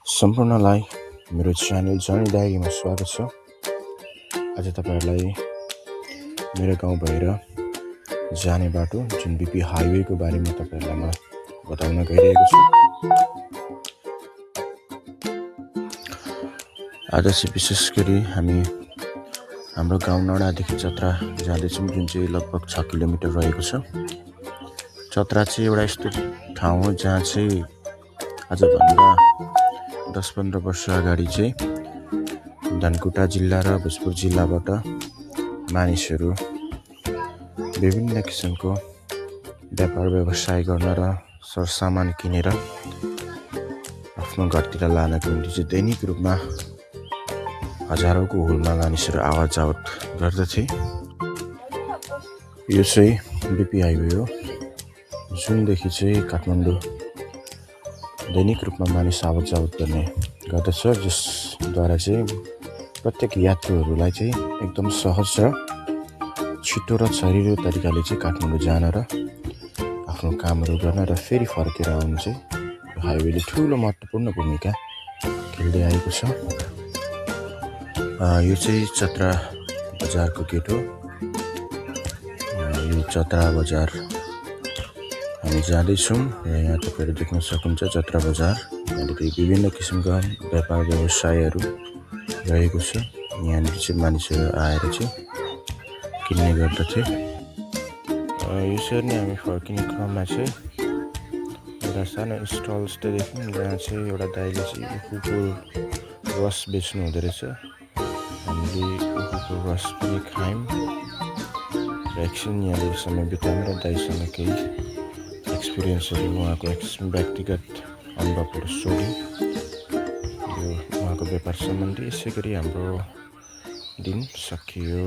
सम्पूर्णलाई मेरो channel journey डायरीमा स्वागत छ। आज तपाईहरुलाई मेरो गाउँ भएर जाने बाटो जुन बीपी हाइवेको बारेमा तपाईहरुलाई म बताउन गइरहेको छु। आज चाहिँ विशेष गरी हामी हाम्रो गाउँ नडादेखि चत्रा जाँदैछौँ, जुन चाहिँ लगभग 6 किलोमिटर रहेको छ। चत्रा चाहिँ एउटा यस्तो ठाउँ हो जहाँ चाहिँ आजभन्दा 10-15 वर्ष अगाडि चाहिँ धनकुटा जिल्ला र भोजपुर जिल्लाबाट मानिसहरू विभिन्न किसिमको व्यापार व्यवसाय गर्न र सरसामान किनेर आफ्नो घरतिर लानको निम्ति चाहिँ दैनिक रूपमा हजारौंको हुलमा मानिसहरू आवत जावत गर्दथे। यो चाहिँ बीपी हाइवे हो, जुनदेखि चाहिँ काठमाडौँ दैनिक रूपमा मानिस आवत जावत गर्ने गर्दछ, जसद्वारा चाहिँ प्रत्येक यात्रुहरूलाई चाहिँ एकदम सहज र छिटो र छरिलो तरिकाले चाहिँ काठमाडौँ जान र आफ्नो कामहरू गर्न र फेरि फर्केर आउनु चाहिँ हाइवेले ठूलो महत्त्वपूर्ण भूमिका खेल्दै आएको छ। यो चाहिँ चत्रा बजारको गेट हो। यो चत्रा बजार हामी जाँदैछौँ र यहाँ तपाईहरु देख्न सक्नुहुन्छ चत्रा बजार। यहाँनिर विभिन्न किसिमका व्यापार व्यवसायहरू रहेको छ। यहाँनिर चाहिँ मानिसहरू आएर चाहिँ किन्ने गर्दथे। यसरी नै हामी फर्किने क्रममा चाहिँ एउटा सानो स्टल जस्तो देख्यौँ, जहाँ चाहिँ एउटा दाइले चाहिँ उखुको रस बेच्नु हुँदो रहेछ। हामीले उखुको रस पनि खायौँ र एकछिन यहाँनिर समय बितायौँ र दाइसँग केही एक्सपिरियन्सहरू उहाँको व्यक्तिगत अनुभवहरू सोध्यौँ यो उहाँको व्यापार सम्बन्धी। यसै गरी हाम्रो दिन सकियो।